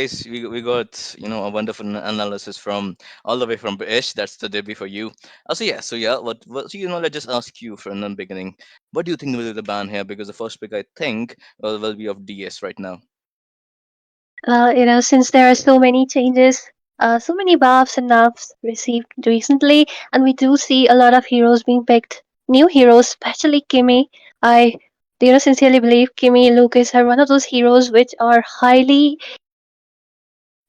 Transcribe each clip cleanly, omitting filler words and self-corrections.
guys, we got a wonderful analysis from all the way from Ish. That's the debut for you. So yeah. What let's just ask you from the beginning. What do you think will be the ban here? Because the first pick I think will be of DS right now. Well, since there are so many changes, so many buffs and nerfs received recently, and we do see a lot of heroes being picked, new heroes, especially Kimmy. I, sincerely believe Kimmy, Lucas are one of those heroes which are highly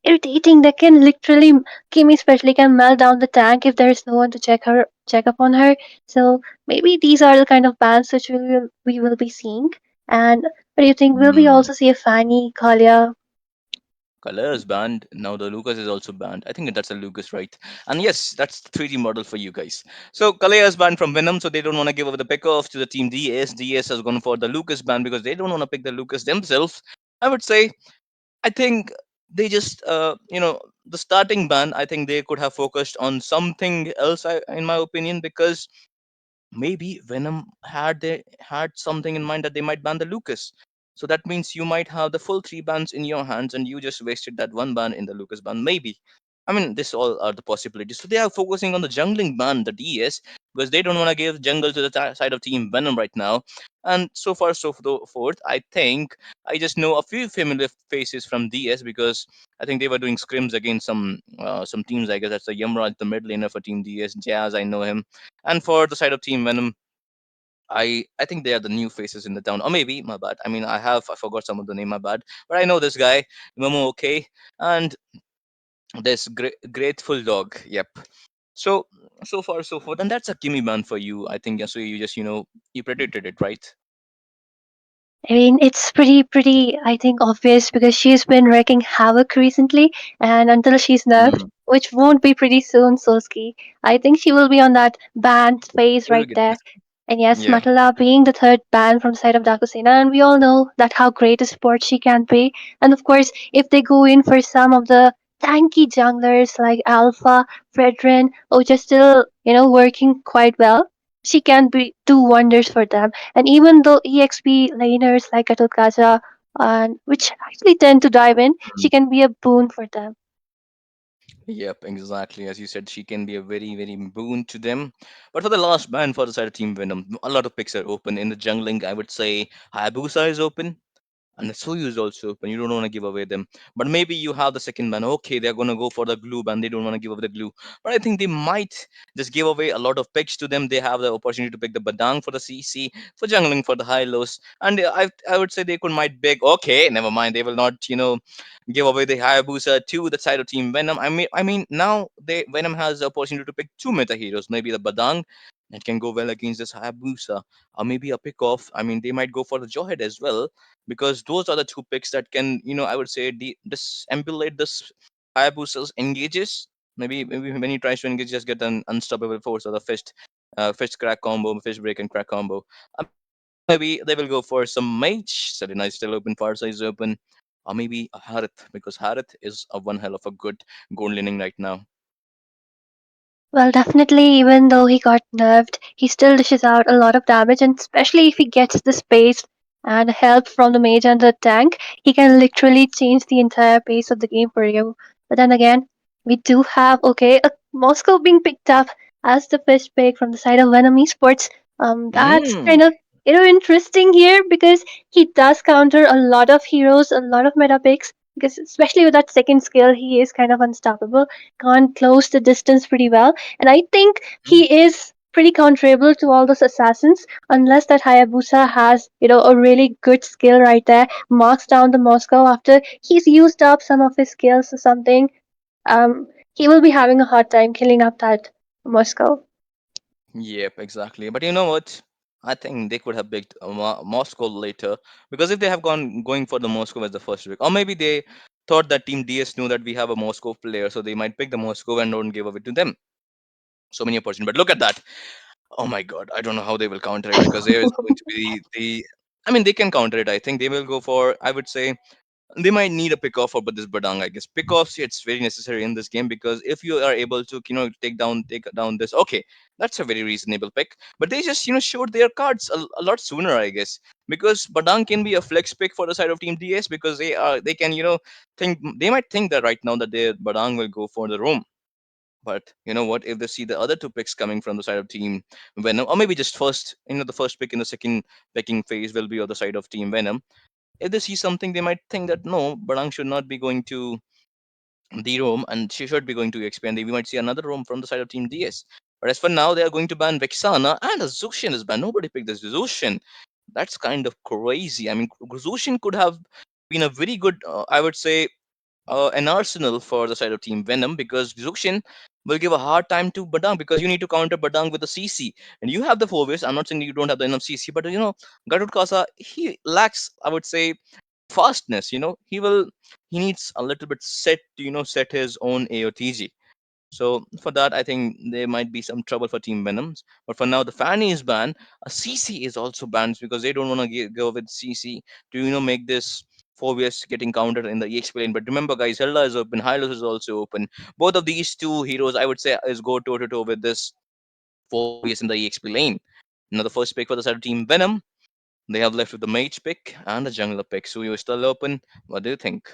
irritating. They can literally, Kimmy especially can melt down the tank if there is no one to check up on her. So maybe these are the kind of bans which we will be seeing. And what do you think? Will we Hmm. also see a Fanny, Kalia? Color is banned. Now the Lucas is also banned. I think that's a Lucas, right? And yes, that's the 3D model for you guys. So Kalea is banned from Venom, so they don't want to give over the pick off to the team DS. DS has gone for the Lucas ban because they don't want to pick the Lucas themselves. I would say, I think they just, the starting ban, I think they could have focused on something else, in my opinion, because maybe Venom had something in mind that they might ban the Lucas. So that means you might have the full three bans in your hands, and you just wasted that one ban in the Lucas ban. Maybe. I mean, this all are the possibilities. So they are focusing on the jungling ban, the DS, because they don't want to give jungle to the side of Team Venom right now. And so far, forth. I think I just know a few familiar faces from DS because I think they were doing scrims against some teams. I guess that's the Yamraj, the mid laner for Team DS. Jazz, I know him. And for the side of Team Venom, I think they are the new faces in the town, or maybe my bad. I mean, I forgot some of the name, my bad. But I know this guy, Momo, okay, and this grateful dog. Yep. So so far so forth, and that's a gimme man for you. I think. Yeah, so you just you predicted it, right? I mean, it's pretty, I think, obvious because she's been wreaking havoc recently, and until she's nerfed, Mm. which won't be pretty soon, Solski, I think she will be on that banned phase We'll right get there. this. And yes, Yeah. Matala being the third ban from side of Dakusena, and we all know that how great a sport she can be. And of course, if they go in for some of the tanky junglers like Alpha, Fredrin, which are still, working quite well, she can do wonders for them. And even though EXP laners like Katotkaja, and which actually tend to dive in, she can be a boon for them. Yep, exactly. As you said, she can be a very, very boon to them. But for the last ban for the side of Team Venom, a lot of picks are open. In the jungling, I would say Hayabusa is open. And the Soyu is also open. You don't want to give away them. But maybe you have the second ban. Okay, they're gonna go for the glue ban. They don't want to give away the glue. But I think they might just give away a lot of picks to them. They have the opportunity to pick the Badang for the CC, for jungling for the high lows. And I would say they could might big. Okay, never mind. They will not give away the Hayabusa to the side of Team Venom. I mean now they Venom has the opportunity to pick two meta heroes. Maybe the Badang that can go well against this Hayabusa, or maybe a pick off. I mean, they might go for the Jawhead as well because those are the two picks that can, I would say, disambulate this Hayabusa's engages. Maybe when he tries to engage, just get an unstoppable force or the fist crack combo, fish break and crack combo. Or maybe they will go for some mage. Selena is still open, Farsa is open, or maybe a Harith because Harith is a one hell of a good gold laning right now. Well, definitely, even though he got nerfed, he still dishes out a lot of damage, and especially if he gets the space and help from the mage and the tank, he can literally change the entire pace of the game for you. But then again, we do have, okay, a Moscow being picked up as the fish pick from the side of Venom Esports. That's Mm. kind of, interesting here because he does counter a lot of heroes, a lot of meta picks, because especially with that second skill, he is kind of unstoppable, can't close the distance pretty well. And I think he is pretty counterable to all those assassins unless that Hayabusa has, a really good skill right there, marks down the Moscow after he's used up some of his skills or something. He will be having a hard time killing up that Moscow. Yep, exactly. But you know what? I think they could have picked Moscow later because if they have gone going for the Moscow as the first pick, or maybe they thought that Team DS knew that we have a Moscow player, so they might pick the Moscow and don't give it to them. So many opportunities. But look at that. Oh my God, I don't know how they will counter it because there is going to be the. I mean, they can counter it. I think they will go for. I would say they might need a pickoff for but this Badang, I guess. Pickoffs, it's very necessary in this game because if you are able to, take down this, okay, that's a very reasonable pick. But they just, showed their cards a lot sooner, I guess. Because Badang can be a flex pick for the side of Team DS because they can, think they might think that right now that their Badang will go for the roam. But you know what? If they see the other two picks coming from the side of Team Venom, or maybe just first, the first pick in the second picking phase will be on the side of Team Venom. If they see something, they might think that no, Barang should not be going to the Rome and she should be going to XP, and we might see another Rome from the side of Team DS. But as for now, they are going to ban Vexana and a Zushin is banned. Nobody picked this Zushin. That's kind of crazy. I mean, Zushin could have been a very good, I would say, an arsenal for the side of Team Venom because Zushin will give a hard time to Badang because you need to counter Badang with a CC. And you have the forwards. I'm not saying you don't have the enough CC, but Garud Kasa, he lacks, I would say, fastness. He needs a little bit set to set his own AOTG. So for that, I think there might be some trouble for Team Venoms. But for now, the Fanny is banned. A CC is also banned because they don't want to go with CC to make this 4vs getting countered in the EXP lane. But remember, guys, Hilda is open, Hylos is also open. Both of these two heroes, I would say, is go toe to toe with this 4vs in the EXP lane. Now, the first pick for the side of Team Venom, they have left with the mage pick and the jungler pick. So you're still open. What do you think?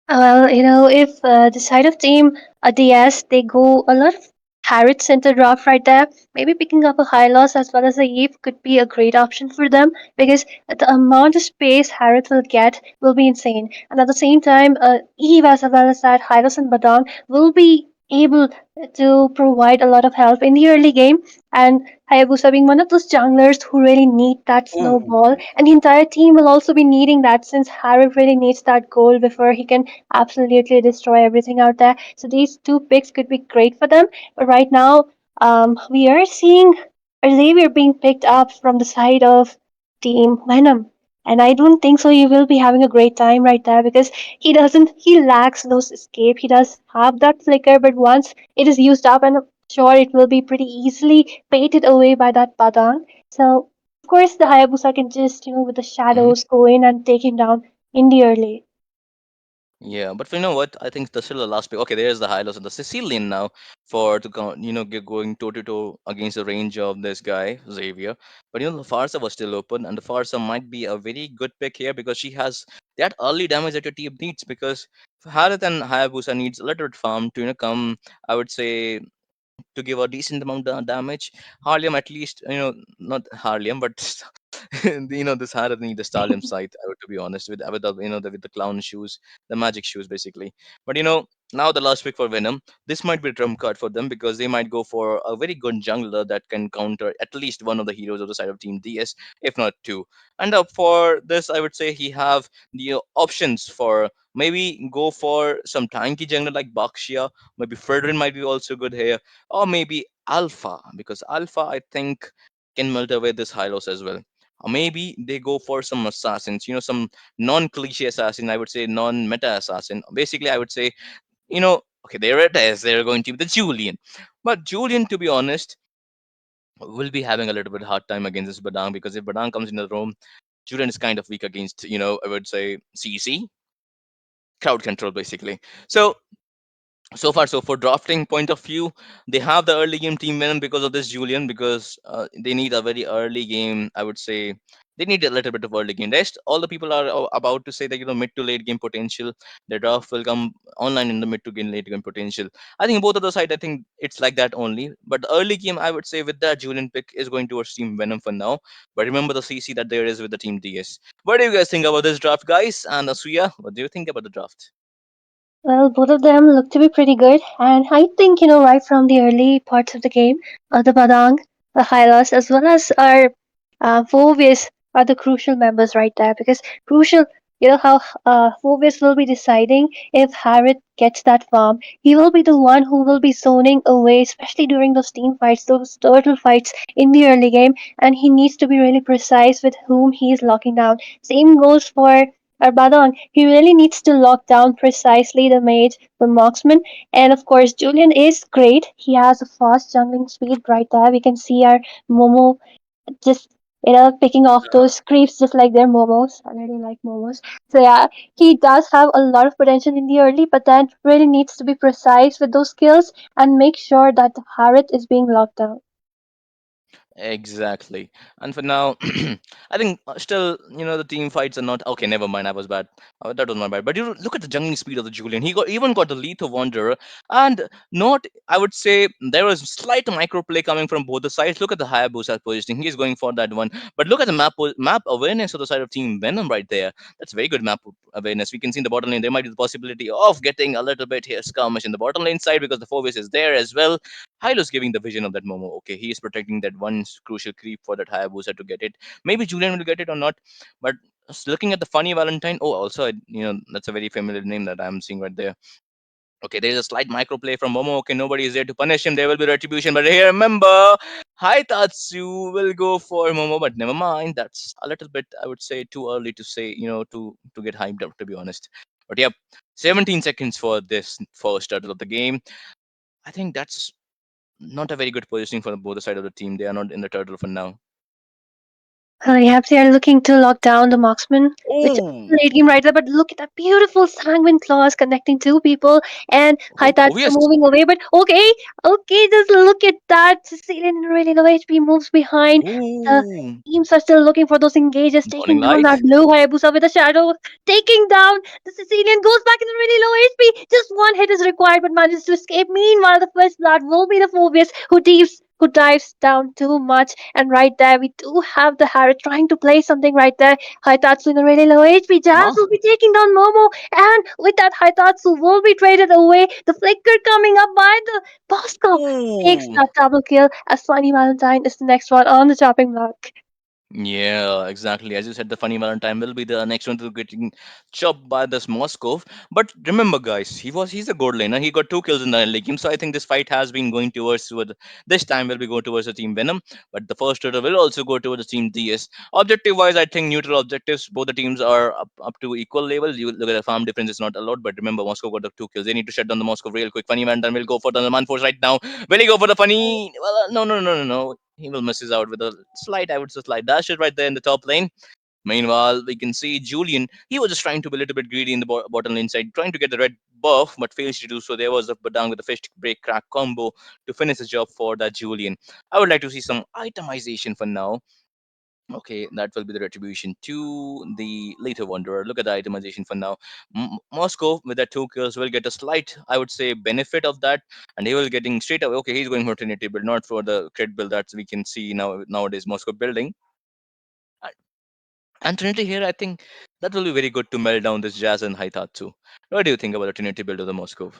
Well, if the side of team DS they go a lot of Harriet center draft right there, maybe picking up a high loss as well as a Eve could be a great option for them because the amount of space Harriet will get will be insane. And at the same time, Eve as well as that Hylos and Badang will be able to provide a lot of help in the early game. And Hayabusa being one of those junglers who really need that snowball, Ooh. and the entire team will also be needing that since Harriet really needs that goal before he can absolutely destroy everything out there. So these two picks could be great for them. But right now, we are seeing Xavier being picked up from the side of Team Venom. And I don't think so. You will be having a great time right there because he lacks those escape. He does have that flicker, but once it is used up, and I'm sure it will be pretty easily baited away by that Badang. So, of course, the Hayabusa can just, with the shadows go in and take him down in the early. Yeah, but you know what? I think that's still the last pick. Okay, there's the Hylos and the Sicilian now for to go, going toe to toe against the range of this guy Xavier. But the Farsa was still open, and the Farsa might be a very good pick here because she has that early damage that your team needs. Because Harith and Hayabusa needs a little bit farm to come. I would say to give a decent amount of damage. Harlem at least, not Harlem, but this Harlem need the Stallion site. I would to be honest with the with the clown shoes, the magic shoes basically. But now the last pick for Venom, this might be a trump card for them because they might go for a very good jungler that can counter at least one of the heroes of the side of Team DS, if not two. And for this, I would say he have the options for maybe go for some tanky jungler like Bakshia. Maybe Fredrin might be also good here, or maybe Alpha, because Alpha, I think, can melt away this Hylos as well. Or maybe they go for some assassins, some non cliche assassin, I would say non meta assassin. Basically, I would say, okay, there it is. They're going to be the Julian. But Julian, to be honest, will be having a little bit hard time against this Badang because if Badang comes into the room, Julian is kind of weak against, I would say CC, crowd control, basically. So far, so for drafting point of view, they have the early game team win because of this Julian, because they need a very early game, I would say. They need a little bit of early game rest. All the people are about to say that mid to late game potential, the draft will come online in the mid to late game potential. I think both of the side, I think it's like that only, but the early game, I would say, with that Julian pick is going towards Team Venom for now. But remember the CC that there is with the Team DS. What do you guys think about this draft, guys? And Asuya, what do you think about the draft? Well, both of them look to be pretty good, and I think right from the early parts of the game, the Badang, the Hylas, as well as our Phobius are the crucial members right there because crucial. How Phobius will be deciding if Harriet gets that farm. He will be the one who will be zoning away, especially during those team fights, those turtle fights in the early game, and he needs to be really precise with whom he is locking down. Same goes for Arbadon. He really needs to lock down precisely the mage, the marksman, and of course Julian is great. He has a fast jungling speed right there. We can see our Momo just picking off those creeps just like their momos. I really like momos. So yeah, he does have a lot of potential in the early, but then really needs to be precise with those skills and make sure that the Harriet is being locked down. Exactly. And for now, I think still, the team fights are not okay. Never mind. I was bad. That was my bad. But you look at the jungling speed of the Julian. He got the Lethal Wanderer, and not. I would say there was slight micro play coming from both the sides. Look at the Hayabusa positioning. He's going for that one. But look at the map awareness of the side of Team Venom right there. That's very good map awareness. We can see in the bottom lane there might be the possibility of getting a little bit here skirmish in the bottom lane side because the 4-base is there as well. Hylo's giving the vision of that Momo. Okay, he is protecting that one crucial creep for that Hayabusa to get it. Maybe Julian will get it or not. But looking at the funny Valentine, oh, also, that's a very familiar name that I'm seeing right there. Okay, there is a slight microplay from Momo. Okay, nobody is there to punish him. There will be retribution. But here, remember, Haitatsu will go for Momo. But never mind. That's a little bit, I would say, too early to say, to get hyped up, to be honest. But yep, 17 seconds for this first turtle of the game. I think that's not a very good positioning for both the side of the team. They are not in the turtle for now. Perhaps they are looking to lock down the marksman, which is Oh, the late game right there. But look at that beautiful sanguine claws connecting two people, and Haitatsu obvious. moving away. But okay, okay, just look at that. Sicilian really low HP moves behind. The Oh, teams are still looking for those engages, dawning taking down light. that blue Hayabusa with a shadow, taking down the Sicilian goes back in the really low HP. Just one hit is required, but manages to escape. Meanwhile, the first blood will be the Phobius who dives down too much. And right there, we do have the Harriet trying to play something right there. Haitatsu in a really low HP. Jazz Huh? will be taking down Momo. And with that, Haitatsu will be traded away. The flicker coming up by the Bosco takes Oh. that double kill as Funny Valentine is the next one on the chopping block. Yeah, exactly. As you said, the funny Valentine will be the next one to getting chopped by this Moskov. But remember, guys, he's a good laner. He got two kills in the early game, so I think this fight has been going towards this time will be going towards the team Venom. But the first order will also go towards the team DS. Objective wise, I think neutral objectives. Both the teams are up to equal level. You look at the farm difference is not a lot, but remember, Moscow got the two kills. They need to shut down the Moscow real quick. Funny Valentine will go for the man force right now. Will he go for the funny? Well, no, no, no, no, no. He will misses out with a slight, I would say, slight dash it right there in the top lane. Meanwhile, we can see Julian. He was just trying to be a little bit greedy in the bottom lane side, trying to get the red buff, but fails to do so. There was a down with the fish break crack combo to finish the job for that Julian. I would like to see some itemization for now. Okay, that will be the retribution to the later wanderer. Look at the itemization for now. Moscow with that two kills will get a slight, I would say, benefit of that, and he will getting straight away. Okay, he's going for Trinity build, not for the crit build that we can see nowadays Moscow building. And and Trinity here, I think that will be very good to melt down this Jazz and Haitatsu. What do you think about the Trinity build of the Moscow?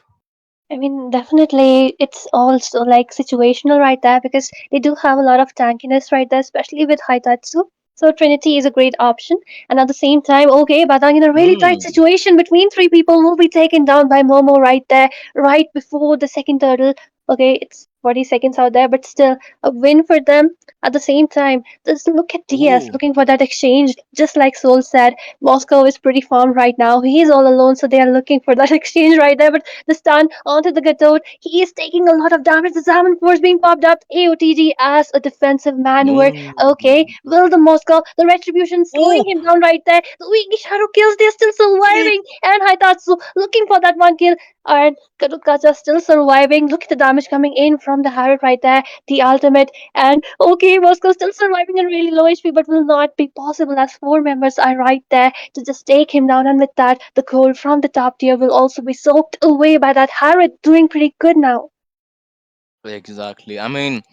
I mean, definitely, it's also like situational right there because they do have a lot of tankiness right there, especially with Haitatsu. So Trinity is a great option. And at the same time, okay, Badang in a really tight Hmm. situation between three people will be taken down by Momo right there, right before the second turtle. Okay, it's 40 seconds out there, but still a win for them. At the same time, just look at DS Oh. looking for that exchange, just like Soul said. Moscow is pretty farmed right now. He's all alone, so they are looking for that exchange right there. But the stun onto the Gatot. He is taking a lot of damage. The Salmon Force being popped up. AOTG as a defensive maneuver. No. Okay, will the Moscow, the Retribution slowing Oh. him down right there. The weak shadow kills, they're still surviving. And Haitatsu looking for that one kill. And Karukacha still surviving. Look at the damage coming in from the Harriet right there. The ultimate. And okay, Moscow still surviving in really low HP, but will not be possible as four members are right there to just take him down. And with that, the gold from the top tier will also be soaked away by that Harrod doing pretty good now. Exactly. I mean,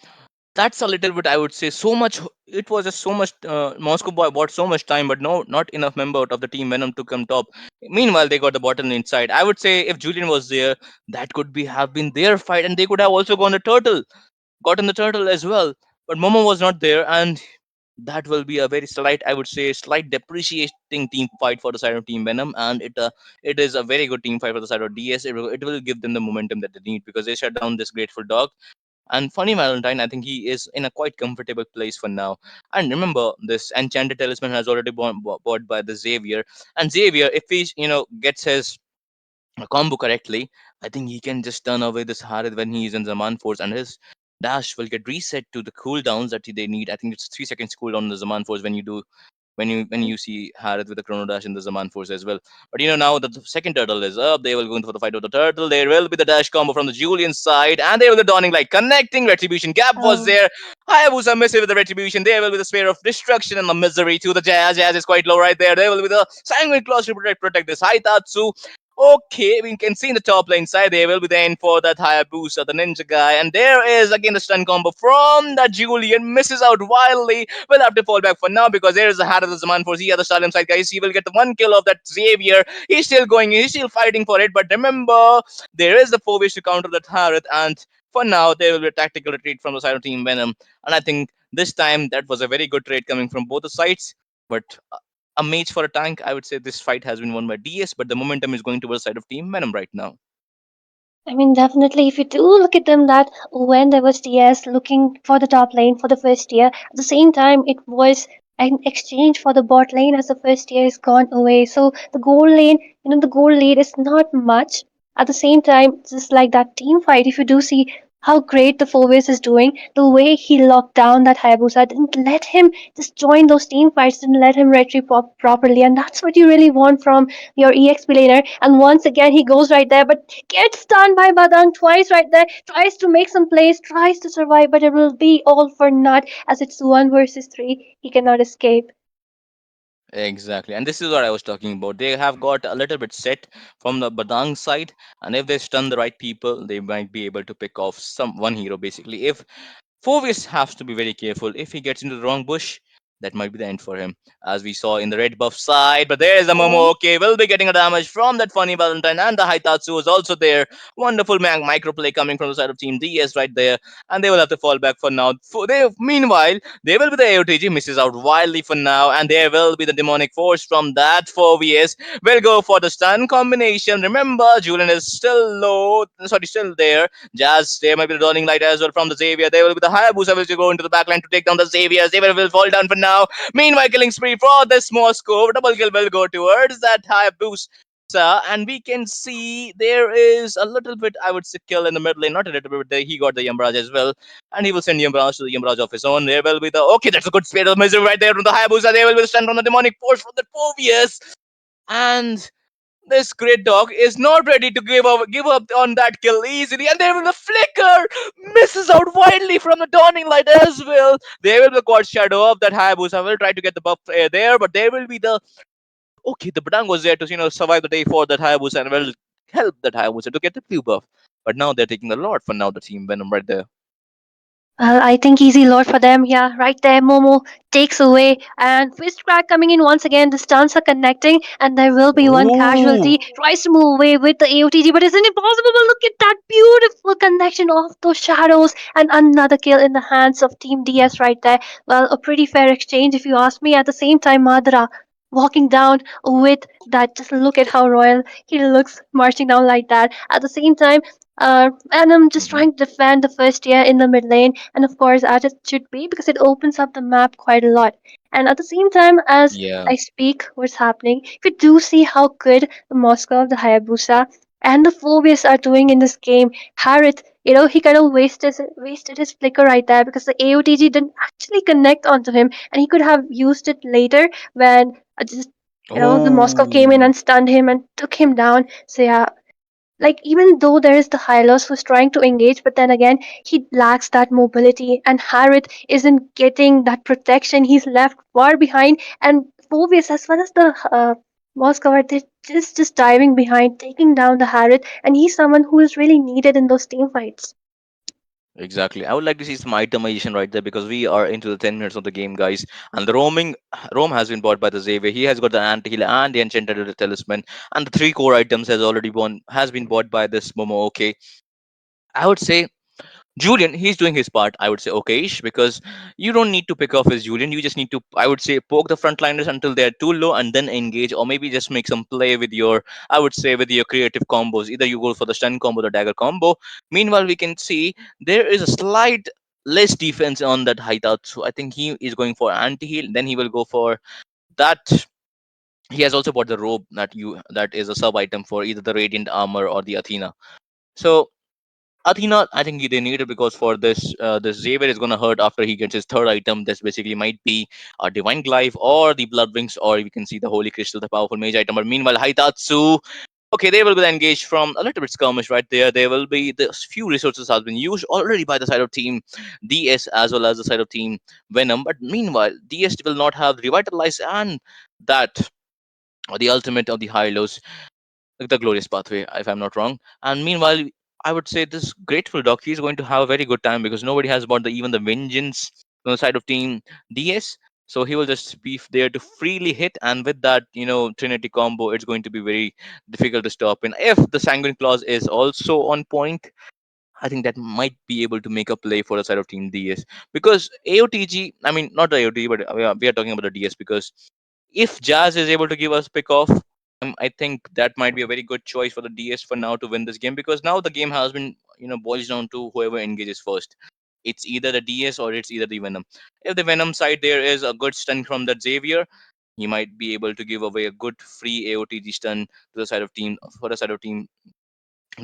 that's a little bit, I would say, so much. It was just so much. Moscow boy bought so much time, but no, not enough member out of the team Venom to come top. Meanwhile, they got the bottom inside. I would say if Julian was there, that could be have been their fight, and they could have also gone the turtle, gotten the turtle as well. But Momo was not there, and that will be a very slight, I would say, slight depreciating team fight for the side of Team Venom, and it is a very good team fight for the side of DS. It will give them the momentum that they need because they shut down this Grateful Dog. And Funny Valentine, I think he is in a quite comfortable place for now. And remember, this Enchanted Talisman has already bought by the Xavier. And Xavier, if he gets his combo correctly, I think he can just turn away this Harith when he is in Zaman Force. And his dash will get reset to the cooldowns that they need. I think it's 3 seconds cooldown in the Zaman Force when you do when you see Harith with the Chrono Dash in the Zaman Force as well. But now that the second turtle is up, they will go in for the fight with the turtle. There will be the dash combo from the Julian side, and they will be dawning like connecting. Retribution gap was Oh, there. Hayabusa missed it with the retribution. There will be the spear of destruction and the misery to the Jazz. Jazz is quite low right there. There will be the sanguine claws to protect this Haitatsu. Okay, we can see in the top lane side there will be the end for that Hayabusa, the ninja guy, and there is again the stun combo from that Julian, misses out wildly. Will have to fall back for now because there is a hat of the Zaman Force. He has the Stalin side, guys. He will get the one kill of that Xavier. He's still going, he's still fighting for it. But remember, there is the 4 ways to counter that Harith, and for now, there will be a tactical retreat from the side of Team Venom. And I think this time that was a very good trade coming from both the sides. But a mage for a tank, I would say this fight has been won by DS, but the momentum is going towards the side of Team Venom right now. I mean, definitely, if you do look at them, that when there was DS looking for the top lane for the first year, at the same time, it was an exchange for the bot lane as the first year is gone away. So the gold lane, the gold lead is not much. At the same time, just like that team fight, if you do see how great the Fovis is doing, the way he locked down that Hayabusa didn't let him just join those team fights, didn't let him retrieve properly, and that's what you really want from your EXP laner. And once again, he goes right there, but gets stunned by Badang twice right there, tries to make some plays, tries to survive, but it will be all for naught as it's 1 versus 3. He cannot escape. Exactly, and this is what I was talking about. They have got a little bit set from the Badang side, and if they stun the right people, they might be able to pick off some one hero. Basically, if Fovius has to be very careful. If he gets into the wrong bush, that might be the end for him, as we saw in the red buff side. But there is the Oh, Momo. Okay, will be getting a damage from that funny Valentine, and the Haitatsu is also there. Wonderful microplay coming from the side of Team DS right there, and they will have to fall back for now. Meanwhile, there will be the AOTG misses out wildly for now, and there will be the demonic force from that 4vs. We'll go for the stun combination. Remember, Julian is still low, sorry, still there. Jazz, there might be the Dawning Light as well from the Xavier. There will be the Hayabusa which will go into the backline to take down the Xavier. Xavier will fall down for now. Meanwhile, killing spree for this Moscow. Double kill will go towards that Hayabusa. And we can see there is a little bit, I would say, kill in the mid lane. Not a little bit, but he got the Yamraj as well. And he will send Yamraj to the Yamraj of his own. There will be the. Okay, that's a good speed of misery right there from the Hayabusa. There will be the stun from the demonic force from the Phobius. And this great dog is not ready to give up on that kill easily, and there will the flicker misses out widely from the dawning light as well. There will be the quad shadow of that Hayabusa. Will try to get the buff there, but there will be the okay. The Badang was there to survive the day for that Hayabusa and will help that Hayabusa to get the blue buff. But now they're taking the lot for now. The team Venom right there. well, I think easy lord for them. Yeah, right there. Momo takes away, and fist crack coming in once again. The stuns are connecting, and there will be one Oh. casualty. Tries to move away with the AOTG, but isn't it possible? But look at that beautiful connection of those shadows, and another kill in the hands of Team DS right there. Well, a pretty fair exchange, if you ask me. At the same time, Madara walking down with that. Just look at how royal he looks, marching down like that. At the same time, and I'm just Hmm. trying to defend the first year in the mid lane, and of course, as it should be, because it opens up the map quite a lot. And at the same time, as Yeah. I speak, what's happening, you do see how good the Moscow, the Hayabusa, and the Phobius are doing in this game. Harith, he kind of wasted his flicker right there because the AOTG didn't actually connect onto him, and he could have used it later when just the Moscow came in Oh. and stunned him and took him down. So yeah, like even though there is the Hylos who's trying to engage, but then again he lacks that mobility, and Harith isn't getting that protection. He's left far behind, and Phobius as well as the Moscow are just diving behind, taking down the Harith, and he's someone who is really needed in those team fights. Exactly. I would like to see some itemization right there because we are into the 10 minutes of the game, guys. And the Rome has been bought by the Xavier. He has got the anti-heal and the enchanted talisman. And the three core items has been bought by this Momo. Okay. I would say Julian, he's doing his part, I would say, okayish, because you don't need to pick off his Julian. You just need to, I would say, poke the frontliners until they're too low and then engage, or maybe just make some play with your, I would say, with your creative combos. Either you go for the stun combo, the dagger combo. Meanwhile, we can see there is a slight less defense on that Haitatsu. I think he is going for anti heal, then he will go for that. He has also bought the robe that is a sub item for either the radiant armor or the Athena. So Athena, I think they need it because for this Xavier is gonna hurt after he gets his third item. This basically might be a Divine Glaive or the Blood Wings, or we can see the Holy Crystal, the powerful mage item. But meanwhile, Haitatsu, okay, they will be engaged from a little bit skirmish right there. There will be the few resources has been used already by the side of team DS as well as the side of team Venom. But meanwhile, DS will not have revitalize and that or the ultimate of the high lows, the glorious pathway, if I'm not wrong. And meanwhile, I would say this grateful dog, he's going to have a very good time because nobody has bought the even the vengeance on the side of team DS. So he will just be there to freely hit, and with that, Trinity combo, it's going to be very difficult to stop. And if the Sanguine Clause is also on point, I think that might be able to make a play for the side of Team DS because AOTG, I mean, not the AOTG, but we are talking about the DS because if Jazz is able to give us pick off, I think that might be a very good choice for the DS for now to win this game because now the game has been, boils down to whoever engages first. It's either the DS or it's either the Venom. If the Venom side there is a good stun from that Xavier, he might be able to give away a good free AOTG stun to the side of team for the side of team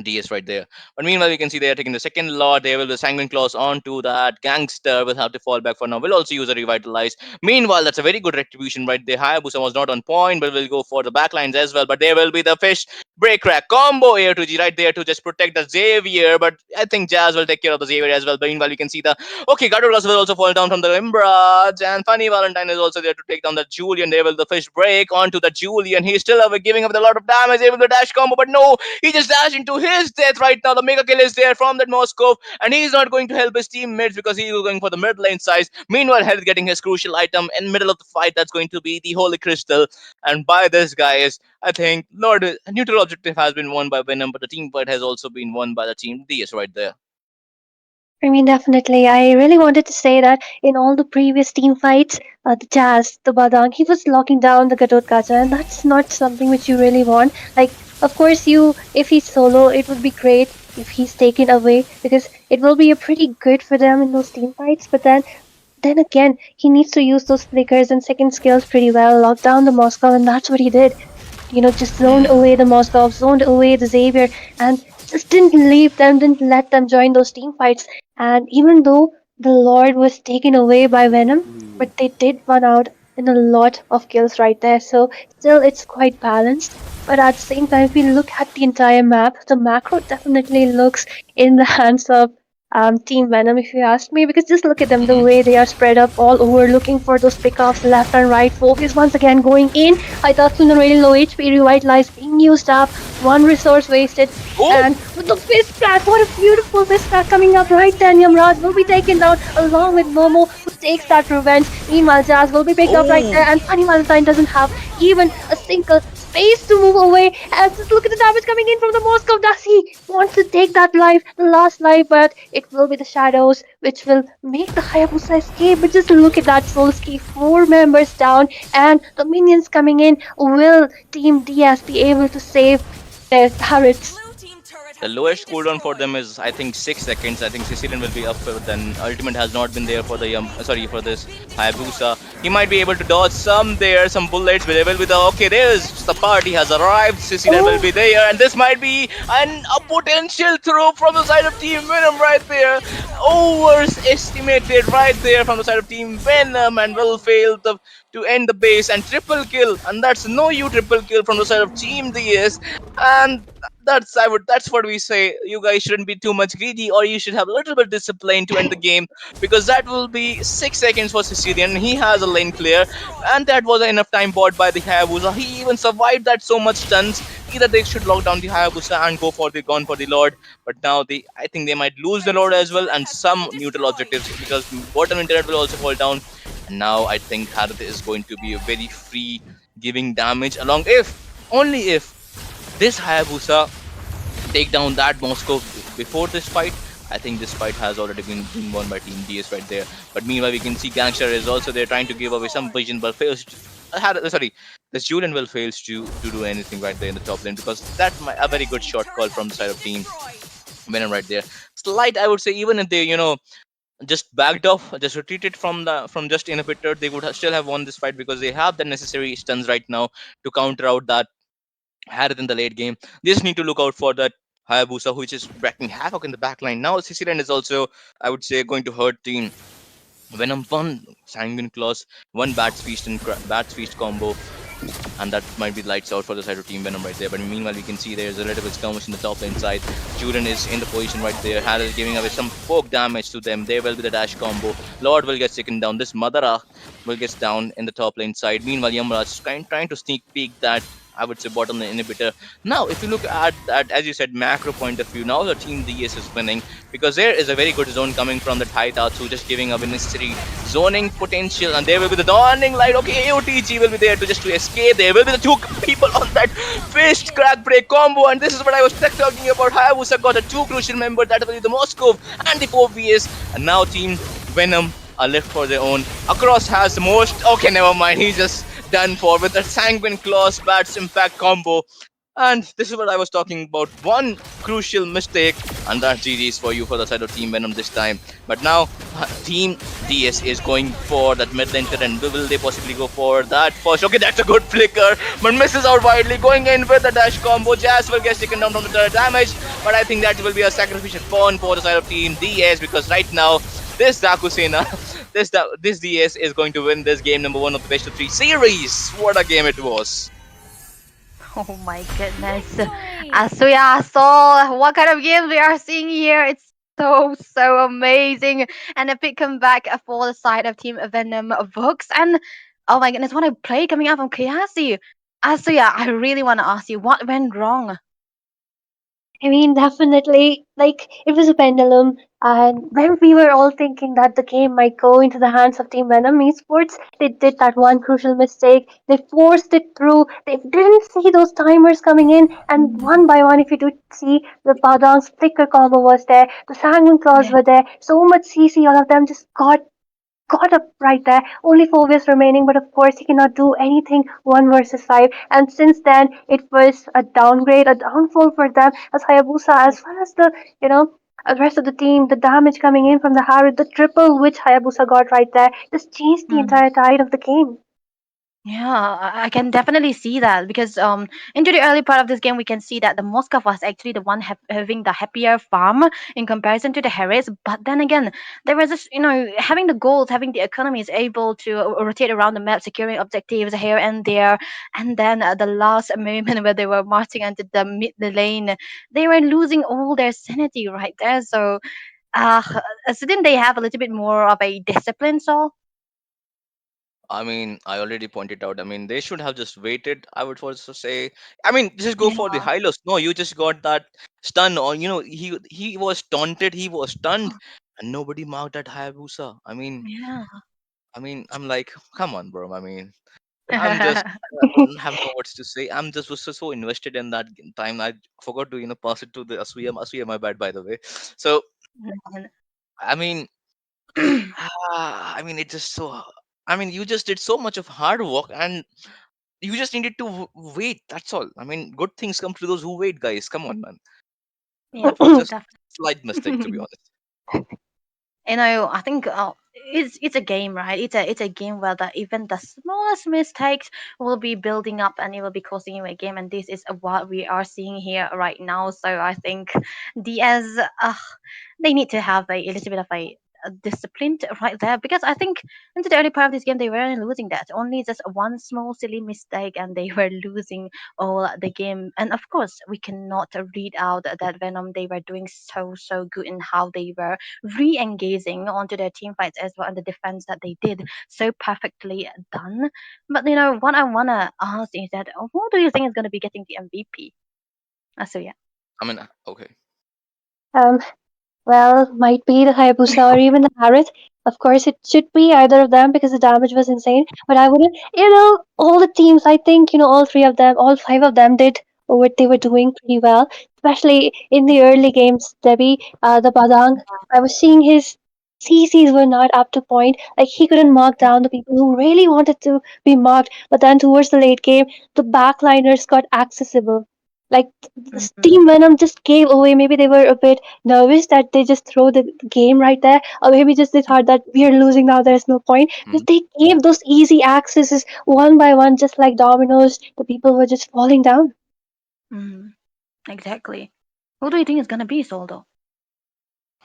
DS right there. But meanwhile, we can see they are taking the second lot. They will the Sanguine Claws onto that. Gangster will have to fall back for now. Will also use a Revitalize. Meanwhile, that's a very good retribution right there. Hayabusa was not on point, but will go for the backlines as well. But there will be the fish break crack combo here to G right there to just protect the Xavier. But I think Jazz will take care of the Xavier as well. But meanwhile, we can see the okay, Gatorgas will also fall down from the Imbraj. And Funny Valentine is also there to take down the Julian. There will the fish break onto the Julian. He's still giving up a lot of damage. Able to dash combo, but no, he just dashed into his death right now. The mega kill is there from that Moscow, and he's not going to help his teammates because he is going for the mid lane size. Meanwhile, Health getting his crucial item in middle of the fight. That's going to be the Holy Crystal. And by this, guys, I think Lord neutral objective has been won by Venom, but the team fight has also been won by the team DS right there. I mean, definitely. I really wanted to say that in all the previous team fights, the Jazz, the Badang, he was locking down the Gadot Gacha, and that's not something which you really want. Like, of course, if he's solo, it would be great if he's taken away because it will be a pretty good for them in those team fights. But then again, he needs to use those flickers and second skills pretty well, lock down the Moscow, and that's what he did. Just zoned Hmm. away the Moskov, zoned away the Xavier, and just didn't leave them, didn't let them join those team fights. And even though the Lord was taken away by Venom, but they did run out in a lot of kills right there. So still, it's quite balanced. But at the same time, if we look at the entire map, the macro definitely looks in the hands of Team Venom, if you ask me, because just look at them, the Hmm. way they are spread up all over, looking for those pickoffs left and right. Focus once again going in. I thought Suna really low HP, revitalized, being used up, one resource wasted, Oh, and with the fist plat, what a beautiful fist plat coming up right there. Yamraj will be taken down along with Momo, who takes that revenge. Meanwhile, Jazz will be picked up right there, oh. and Funny Valentine doesn't have even a single space to move away. And just look at the damage coming in from the Moscow. Does he wants to take that life, the last life, but it will be the shadows which will make the Hayabusa escape. But just look at that Solski, four members down, and the minions coming in. Will Team DS be able to save their turrets? The lowest cooldown for them is I think 6 seconds. I think Sicilian will be up for then. Ultimate has not been there for the sorry for this Hayabusa. He might be able to dodge some there, some bullets, but they will be the okay. There's the party has arrived. Sicilian will Oh, be there, and this might be a potential throw from the side of Team Venom right there. Overestimated right there from the side of Team Venom, and will fail to end the base and triple kill, and that's no you triple kill from the side of Team DS, and that's what we say. You guys shouldn't be too much greedy, or you should have a little bit discipline to end the game because that will be 6 seconds for Sicilian. He has a lane clear, and that was enough time bought by the Hayabusa. He even survived that so much stuns. Either they should lock down the Hayabusa and go for the gone for the Lord, but now I think they might lose the Lord as well and some neutral objectives because bottom internet will also fall down. And now I think Harith is going to be a very free giving damage along if only if this Hayabusa take down that Moscow before this fight. I think this fight has already been won by Team DS right there. But meanwhile, we can see Gangster is also there trying to give away some vision, but fails. Sorry, this Julian will fails to do anything right there in the top lane because that's a very good shot call from the side of Team Venom right there. Slight, I would say, even if they just backed off, just retreated from just inhibitor, they would still have won this fight because they have the necessary stuns right now to counter out that Harith in the late game. They just need to look out for that Hayabusa, which is wrecking havoc in the backline. Now, Sicilan is also, I would say, going to hurt team. Venom one Sanguine Claws, one Bats Feast combo, and that might be lights out for the side of Team Venom right there. But meanwhile, we can see there's a little bit skirmish in the top lane side. Julian is in the position right there. Hal is giving away some poke damage to them. There will be the dash combo. Lord will get taken down. This Madara will get down in the top lane side. Meanwhile, Yamraj is trying to sneak peek that, I would say, bottom lane inhibitor. Now, if you look at that, as you said, macro point of view, now the Team DS is winning because there is a very good zone coming from the Taitatsu, just giving away necessary zoning potential, and there will be the dawning light. Okay, AOTG will be there to escape. There will be the two people on that fist crack break combo, and this is what I was talking about. Hayabusa got a two crucial member, that will be the Moskov and the 4VS, and now Team Venom are left for their own. Across has the most. Okay, never mind. He's just done for with the Sanguine Claws Bats Impact combo. And this is what I was talking about. One crucial mistake, and that GG's for you for the side of Team Venom this time. But now, Team DS is going for that mid lane and will they possibly go for that first? Okay, that's a good flicker, but misses out widely. Going in with the dash combo, Jazz will get taken down from the turret damage, but I think that will be a sacrificial pawn for the side of Team DS because right now, this Dakusena, this DS is going to win this game number one of the best of three series. What a game it was! Oh my goodness. Asuya, so what kind of games we are seeing here? It's so amazing. And a big comeback for the side of Team Venom Vox. And oh my goodness, what a play coming out from Kayasi. Asuya, I really want to ask you what went wrong? I mean, definitely, like, it was a pendulum, and when we were all thinking that the game might go into the hands of Team Venom Esports, they did that one crucial mistake. They forced it through. They didn't see those timers coming in, and one by one, if you do see, the Badang's flicker combo was there, the Sanguine Claws Yeah. were there, so much CC, all of them just got up right there. Only 4 ways remaining, but of course he cannot do anything 1 versus 5. And since then, it was a downgrade, a downfall for them as Hayabusa, as well as the rest of the team. The damage coming in from the Harry, the triple which Hayabusa got right there, just changed the entire tide of the game. Yeah, I can definitely see that because into the early part of this game we can see that the Moscow was actually the one having the happier farm in comparison to the Harris. But then again, there was this, having the goals, having the economy is able to rotate around the map, securing objectives here and there, and then the last moment where they were marching into the mid lane, they were losing all their sanity right there. So, uh, so didn't they have a little bit more of a discipline, so? I mean, I already pointed out. I mean, they should have just waited. I would also say. I mean, just go Yeah, for the high lows. No, you just got that stun, or he was taunted. He was stunned, and nobody marked that Hayabusa. yeah. I'm like, come on, bro. I'm just. I don't have no words to say. I'm just was so invested in that time. I forgot to pass it to the Asuya. Asuya, my bad, by the way. So I mean, it just so. You just did so much of hard work, and you just needed to wait. That's all. Good things come to those who wait, guys. Come on, man. Yeah, That was just slight mistake, to be definitely. honest. I think it's a game, right? It's a game where even the smallest mistakes will be building up and it will be costing you a game, and this is what we are seeing here right now. So I think DS, they need to have a little bit of a discipline right there because I think into the early part of this game they weren't losing that. Only just one small silly mistake and they were losing all the game. And of course, we cannot read out that Venom they were doing so good in how they were re-engaging onto their team fights as well and the defense that they did so perfectly done. But what I wanna ask is that who do you think is gonna be getting the MVP? So yeah. Okay. Um, Well, might be the Hayabusa or even the Harriet. Of course, it should be either of them because the damage was insane. But I wouldn't, all the teams, I think, all 3 of them, all 5 of them did what they were doing pretty well, especially in the early games. Debbie, the Badang, I was seeing his CCs were not up to point. Like, he couldn't mark down the people who really wanted to be marked. But then towards the late game, the backliners got accessible. Like, the Mhm. Team Venom just gave away. Maybe they were a bit nervous that they just throw the game right there, or maybe just they thought that we are losing now, there's no point. Mhm. Because they gave those easy accesses one by one, just like dominoes. The people were just falling down. Mhm. Exactly. Who do you think is gonna be Soldo?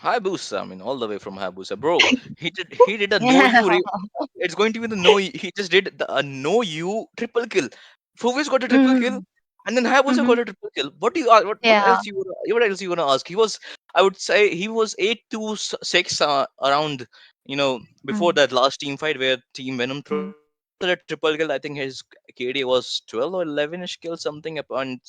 Hayabusa, I mean, all the way from Hayabusa, bro. He did a no Yeah. you. It's going to be the no. He just did a no you triple kill. Focus got a triple kill, Mm-hmm. and then Hayabusa Mm-hmm. got a triple kill. What do you what Yeah. else what else you gonna ask? He was, I would say he was 8 to 6 around, before Mm-hmm. that last team fight where Team Venom threw a triple kill. I think his KD was 12 or 11ish kill something upon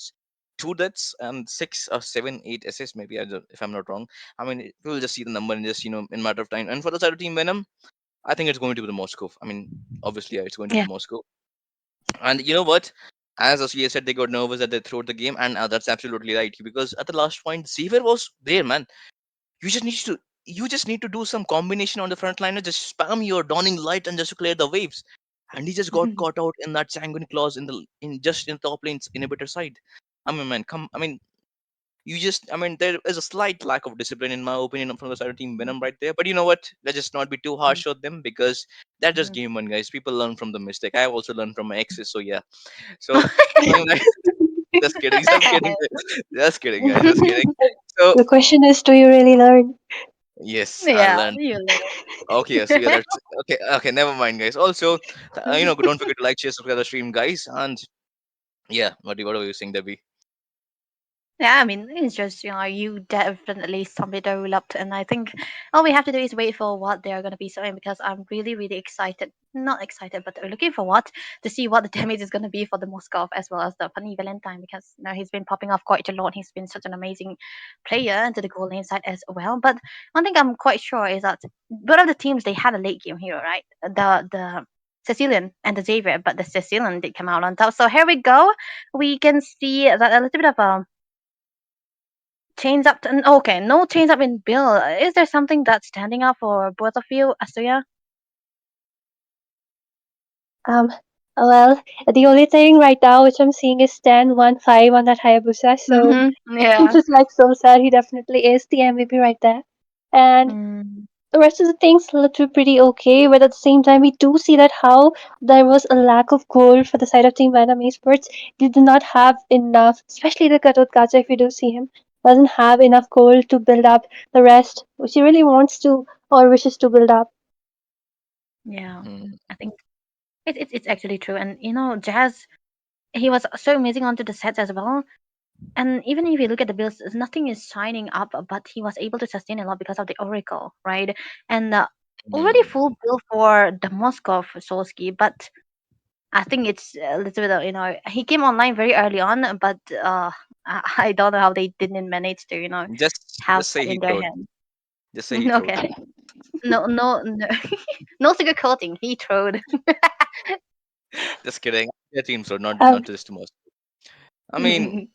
two deaths and 6 or 7 8 assists maybe, if I'm not wrong. I mean, we'll just see the number in just in matter of time. And for the side of Team Venom, I think it's going to be the Moscow. I mean, obviously, it's going to be Yeah. the Moscow. And you know what? As Asliya said, they got nervous that they threw the game, and that's absolutely right. Because at the last point, Xavier was there, man. You just need to you just need to do some combination on the front liner, just spam your dawning light and just to clear the waves. And he just got caught out in that sanguine clause in top lane's inhibitor side. I mean, man, come. I mean, there is a slight lack of discipline in my opinion from the side of Team Venom right there. But you know what? Let's just not be too harsh on them, because that's just game one, guys. People learn from the mistake. I have also learned from my exes, so yeah. So coming back, just kidding, just kidding, just kidding, guys, just kidding. So The question is, do you really learn? yes, I Yeah, learned. you Okay, so yeah, little. that's okay. Okay, never mind, guys. Also, don't forget to like, share, subscribe the stream, guys. And yeah, what were you saying, Debbie? Yeah, I mean, it's just, you definitely summed it all up. And I think all we have to do is wait for what they're going to be showing, because I'm really, really excited. Not excited, but looking forward to see what the damage is going to be for the Moskov as well as the Funny Valentine, because, he's been popping off quite a lot. He's been such an amazing player into the goal lane side as well. But one thing I'm quite sure is that both of the teams, they had a late game hero, right? The Sicilian and the Xavier, but the Sicilian did come out on top. So here we go. We can see that a little bit of a chains up. Okay, no chains up in Bill. Is there something that's standing out for both of you, Asuya? Um, well, the only thing right now which I'm seeing is 10-1-5 on that Hayabusa, so I'm Yeah. just like so sad. He definitely is the MVP right there. And Mm, the rest of the things look pretty okay, but at the same time, we do see that how there was a lack of goal for the side of Team Venom Esports. They did not have enough, especially the Katot Gacha, if you do see him, doesn't have enough goal to build up the rest, which he really wants to or wishes to build up. yeah. Hmm. I think it's actually true. And Jazz, he was so amazing onto the sets as well. And even if you look at the builds, nothing is shining up, but he was able to sustain a lot because of the Oracle, right? And already Hmm. full build for the Moskov Solski, but I think it's a little bit of, he came online very early on, but I don't know how they didn't manage to, have Just say that he in their throwed. hand. Just say he throwed. Okay. No, no, no, no sugar coating. He throwed. Just kidding. Yeah, team throwed, not Um, just most. I mean.